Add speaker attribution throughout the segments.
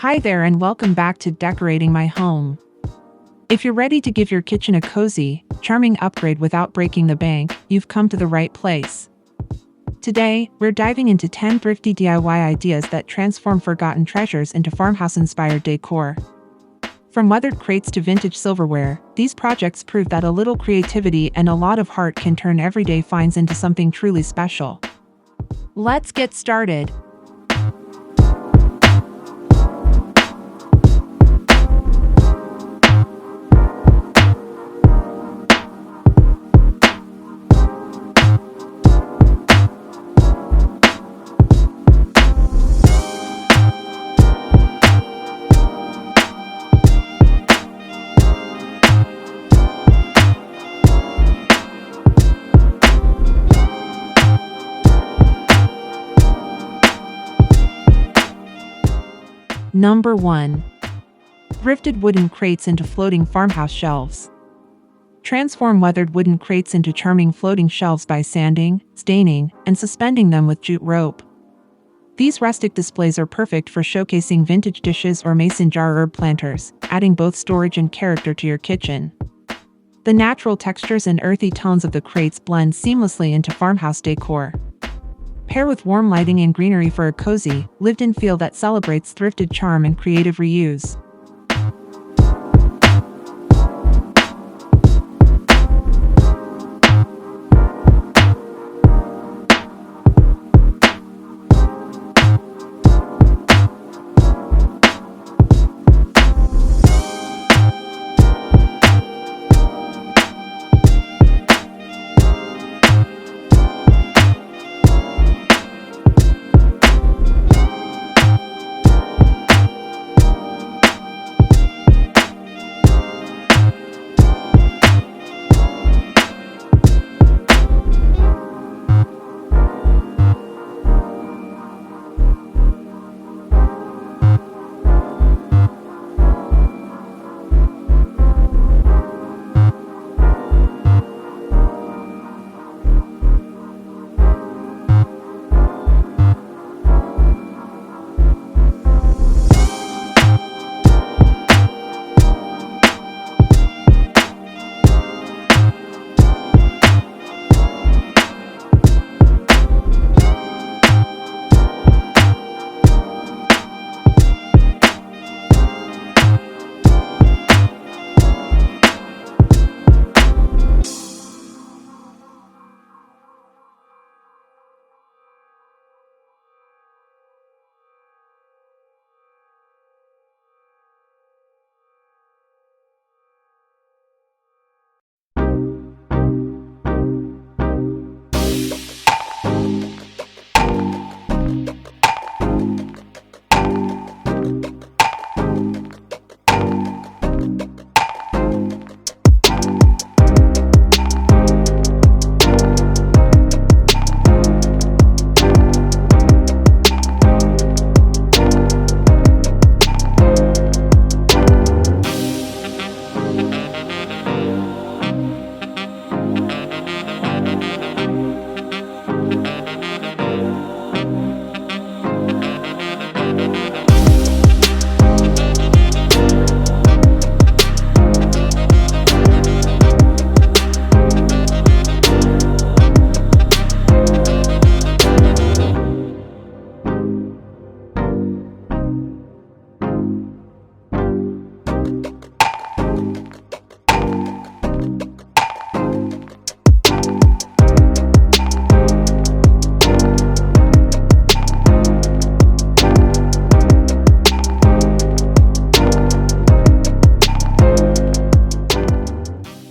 Speaker 1: Hi there and welcome back to Decorating My Home. If you're ready to give your kitchen a cozy, charming upgrade without breaking the bank, you've come to the right place. Today, we're diving into 10 thrifty DIY ideas that transform forgotten treasures into farmhouse-inspired decor. From weathered crates to vintage silverware, these projects prove that a little creativity and a lot of heart can turn everyday finds into something truly special. Let's get started. Number 1. Thrifted wooden crates into floating farmhouse shelves. Transform weathered wooden crates into charming floating shelves by sanding, staining, and suspending them with jute rope. These rustic displays are perfect for showcasing vintage dishes or mason jar herb planters, adding both storage and character to your kitchen. The natural textures and earthy tones of the crates blend seamlessly into farmhouse decor. Pair with warm lighting and greenery for a cozy, lived-in feel that celebrates thrifted charm and creative reuse.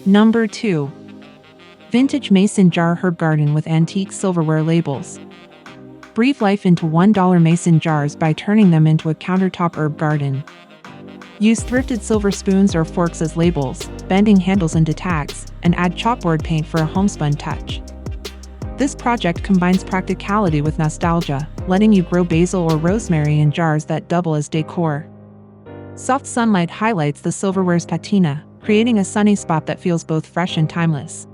Speaker 1: Number 2. Vintage mason jar herb garden with antique silverware labels. Breathe life into $1 mason jars by turning them into a countertop herb garden. Use thrifted silver spoons or forks as labels, bending handles into tags, and add chalkboard paint for a homespun touch. This project combines practicality with nostalgia, letting you grow basil or rosemary in jars that double as decor. Soft sunlight highlights the silverware's patina, creating a sunny spot that feels both fresh and timeless.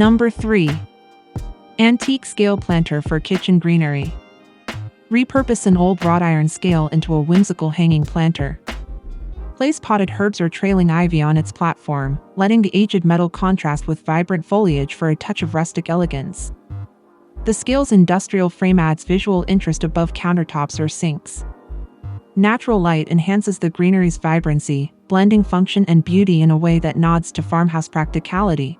Speaker 1: Number 3. Antique Scale Planter for Kitchen Greenery. Repurpose an old wrought iron scale into a whimsical hanging planter. Place potted herbs or trailing ivy on its platform, letting the aged metal contrast with vibrant foliage for a touch of rustic elegance. The scale's industrial frame adds visual interest above countertops or sinks. Natural light enhances the greenery's vibrancy, blending function and beauty in a way that nods to farmhouse practicality.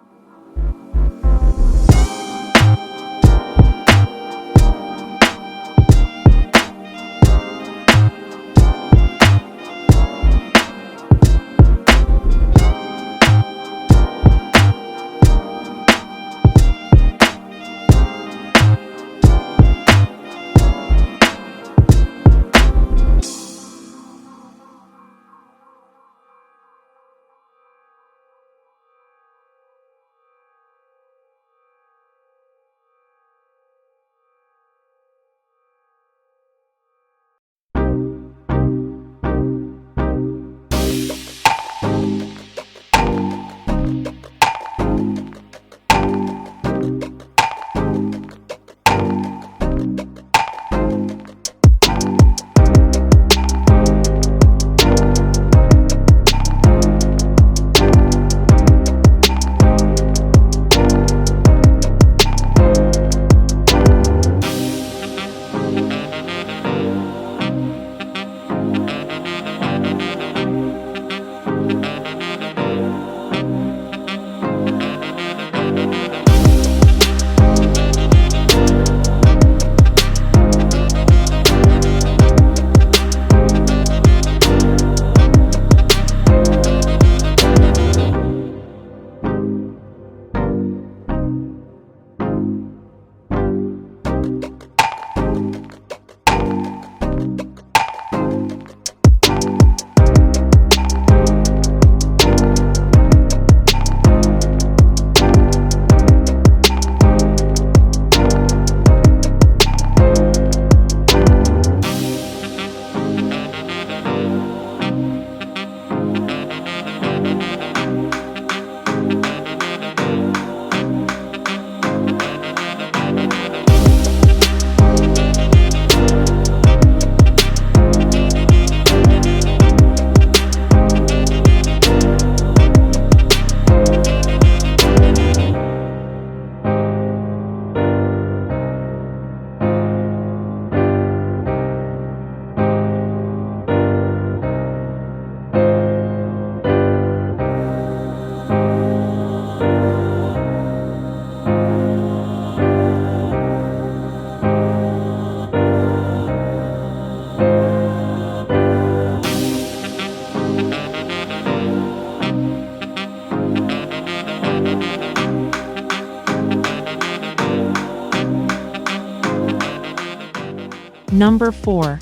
Speaker 1: Number 4.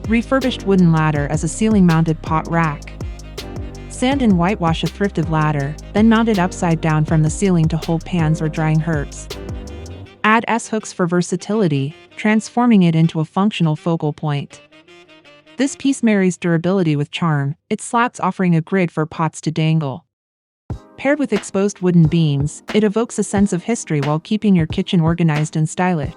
Speaker 1: Refurbished wooden ladder as a ceiling-mounted pot rack. Sand and whitewash a thrifted ladder, then mount it upside down from the ceiling to hold pans or drying herbs. Add S-hooks for versatility, transforming it into a functional focal point. This piece marries durability with charm, its slats offering a grid for pots to dangle. Paired with exposed wooden beams, it evokes a sense of history while keeping your kitchen organized and stylish.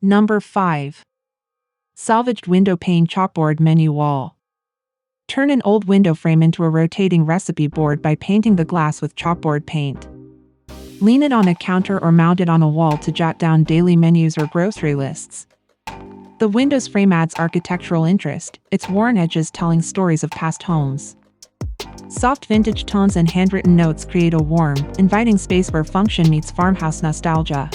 Speaker 1: Number 5. Salvaged window pane chalkboard menu wall. Turn an old window frame into a rotating recipe board by painting the glass with chalkboard paint. Lean it on a counter or mount it on a wall to jot down daily menus or grocery lists. The window's frame adds architectural interest, its worn edges telling stories of past homes. Soft vintage tones and handwritten notes create a warm, inviting space where function meets farmhouse nostalgia.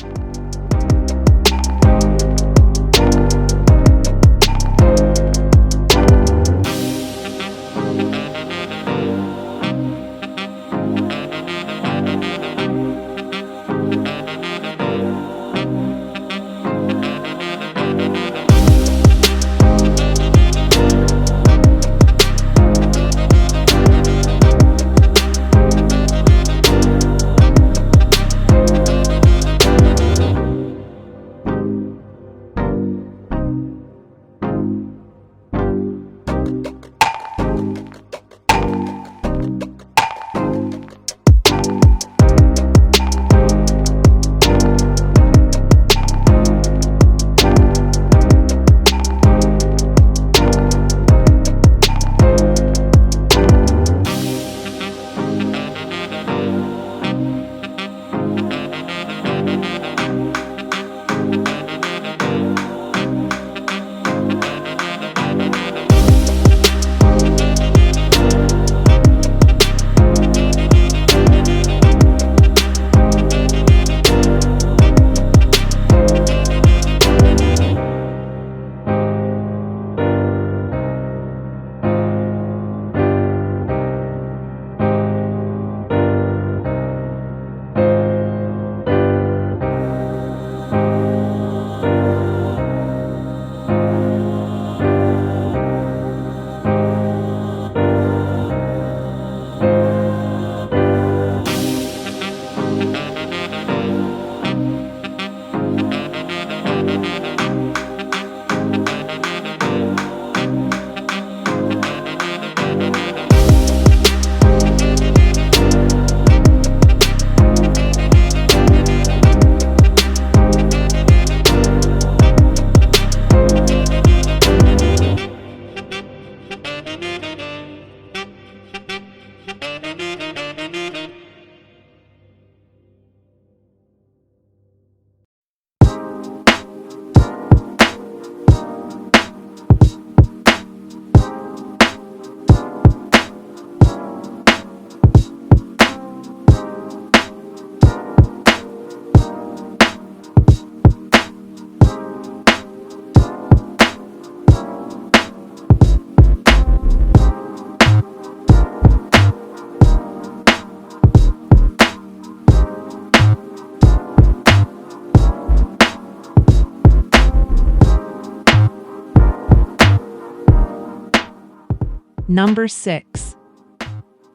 Speaker 1: Number 6.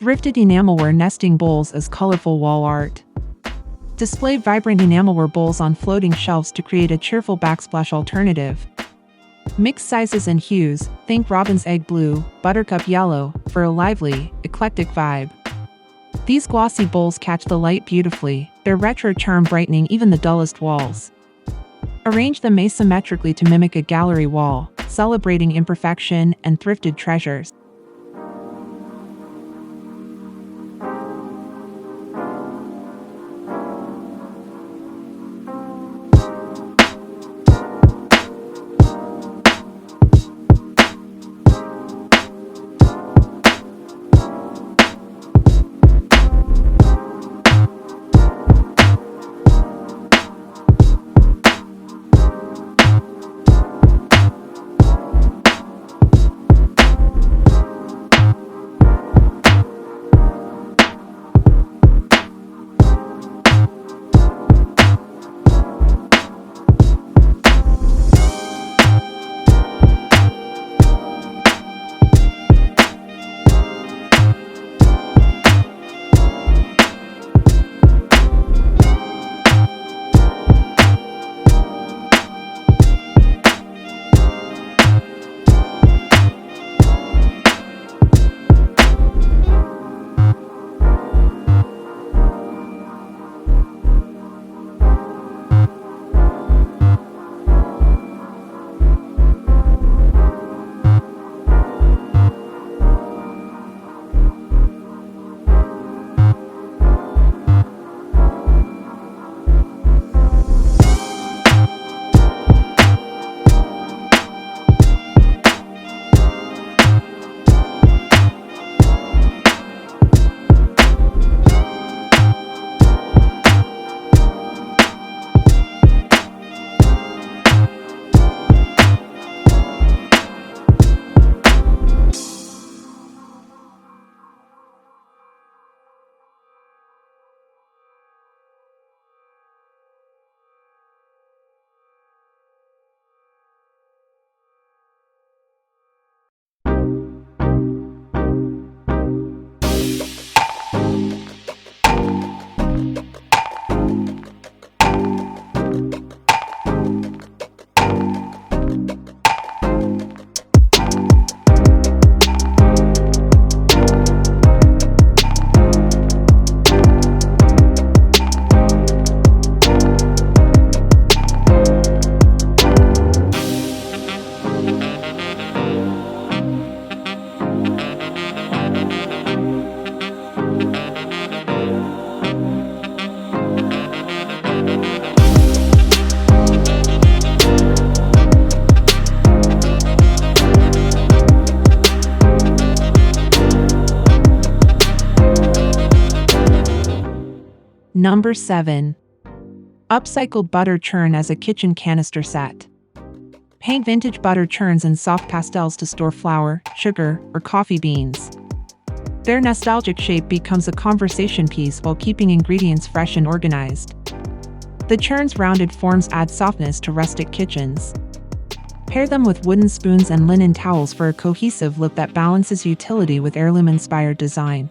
Speaker 1: Thrifted Enamelware nesting bowls as colorful wall art. Display vibrant enamelware bowls on floating shelves to create a cheerful backsplash alternative. Mix sizes and hues, think robin's egg blue, buttercup yellow, for a lively, eclectic vibe. These glossy bowls catch the light beautifully, their retro charm brightening even the dullest walls. Arrange them asymmetrically to mimic a gallery wall, celebrating imperfection and thrifted treasures. Number 7. Upcycled butter churn as a kitchen canister set. Pane vintage butter churns in soft pastels to store flour, sugar, or coffee beans. Their nostalgic shape becomes a conversation piece while keeping ingredients fresh and organized. The churn's rounded forms add softness to rustic kitchens. Pair them with wooden spoons and linen towels for a cohesive look that balances utility with heirloom-inspired design.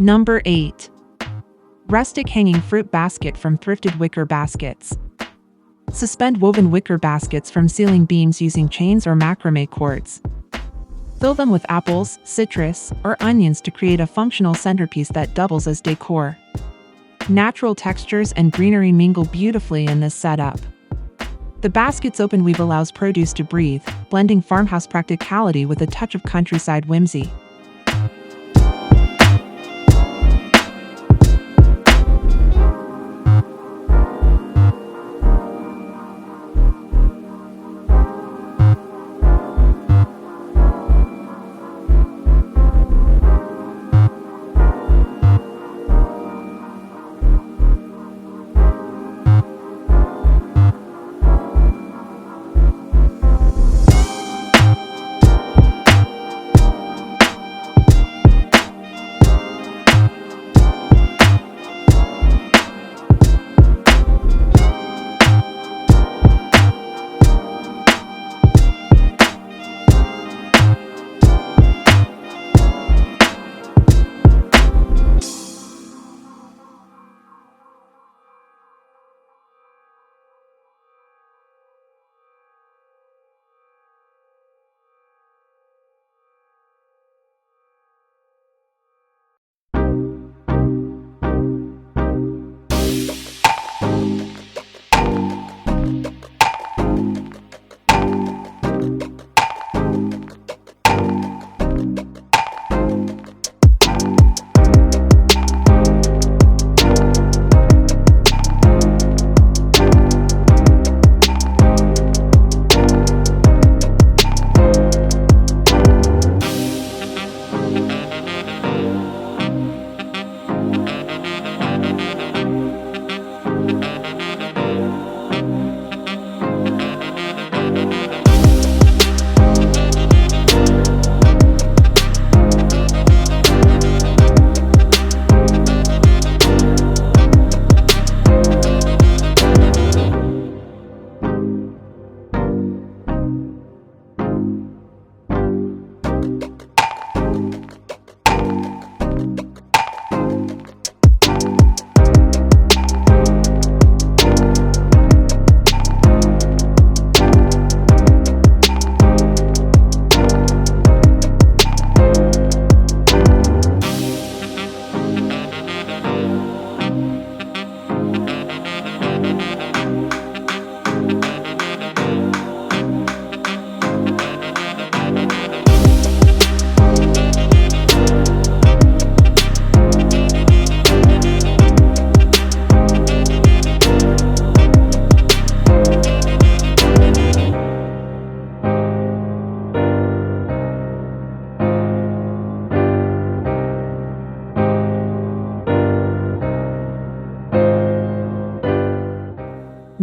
Speaker 1: Number 8. Rustic hanging fruit basket from Thrifted wicker baskets. Suspend woven wicker baskets from ceiling beams using chains or macrame cords. Fill them with apples, citrus, or onions to create a functional centerpiece that doubles as decor. Natural textures and greenery mingle beautifully in this setup. The basket's open weave allows produce to breathe, blending farmhouse practicality with a touch of countryside whimsy.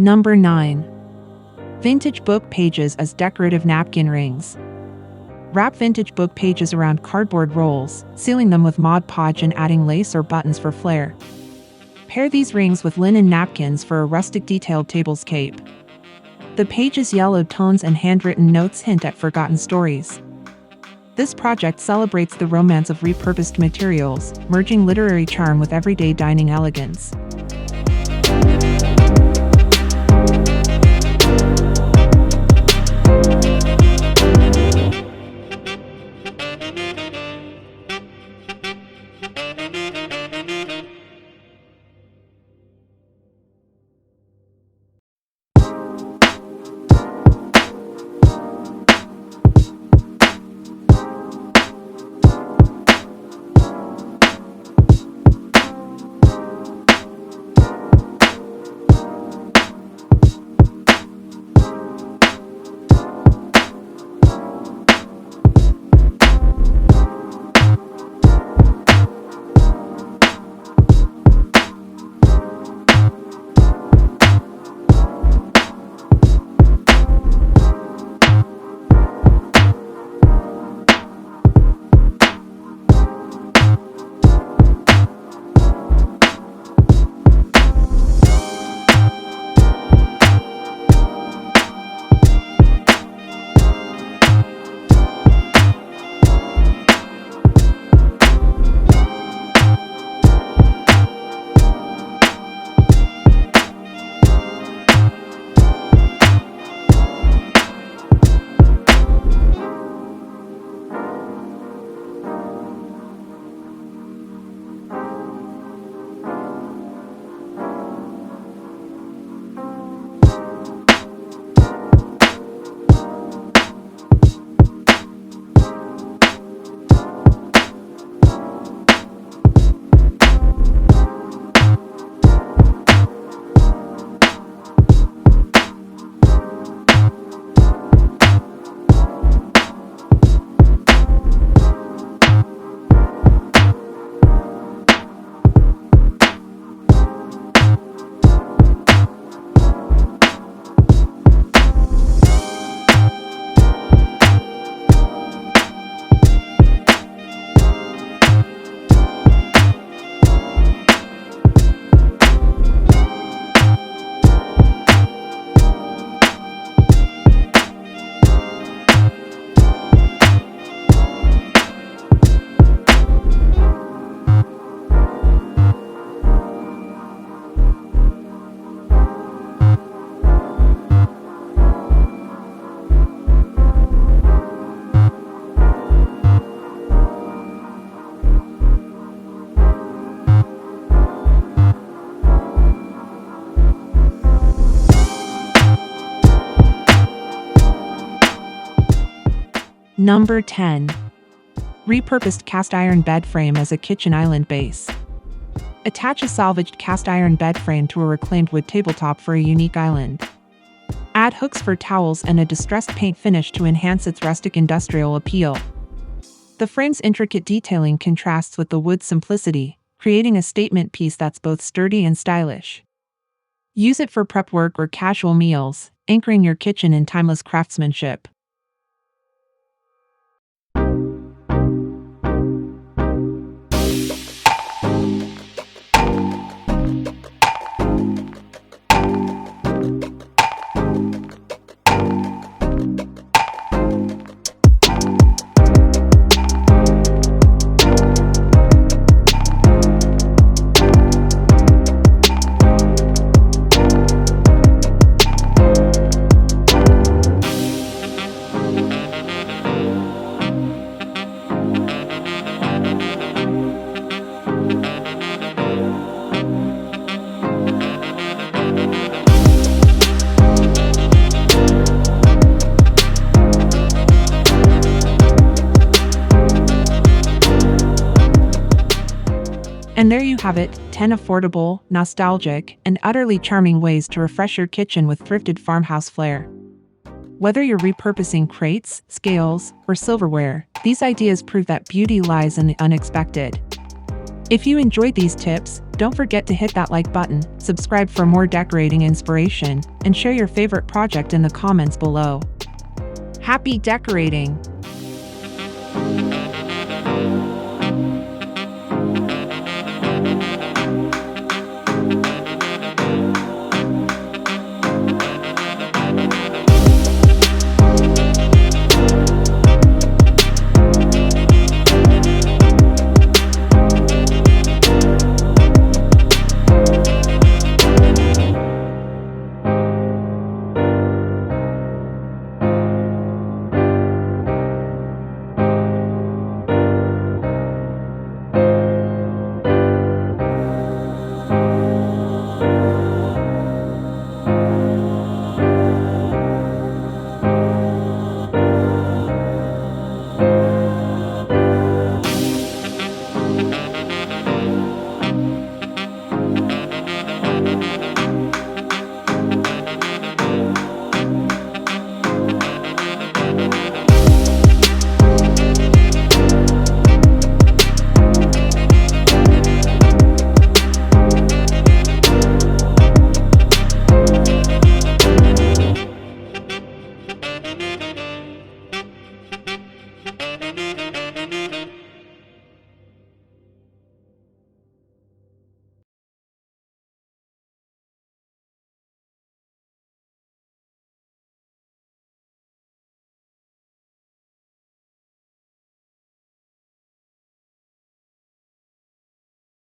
Speaker 1: Number 9. Vintage book pages as decorative napkin rings. Wrap vintage book pages around cardboard rolls, sealing them with Mod Podge and adding lace or buttons for flair. Pair these rings with linen napkins for a rustic detailed table's cape. The page's yellow tones and handwritten notes hint at forgotten stories. This project celebrates the romance of repurposed materials, merging literary charm with everyday dining elegance. Number 10. Repurposed cast iron bed frame as a kitchen island base. Attach a salvaged cast iron bed frame to a reclaimed wood tabletop for a unique island. Add hooks for towels and a distressed paint finish to enhance its rustic industrial appeal. The frame's intricate detailing contrasts with the wood's simplicity, creating a statement piece that's both sturdy and stylish. Use it for prep work or casual meals, anchoring your kitchen in timeless craftsmanship. And there you have it, 10 affordable, nostalgic, and utterly charming ways to refresh your kitchen with thrifted farmhouse flair. Whether you're repurposing crates, scales, or silverware, these ideas prove that beauty lies in the unexpected. If you enjoyed these tips, don't forget to hit that like button, subscribe for more decorating inspiration, and share your favorite project in the comments below. Happy decorating!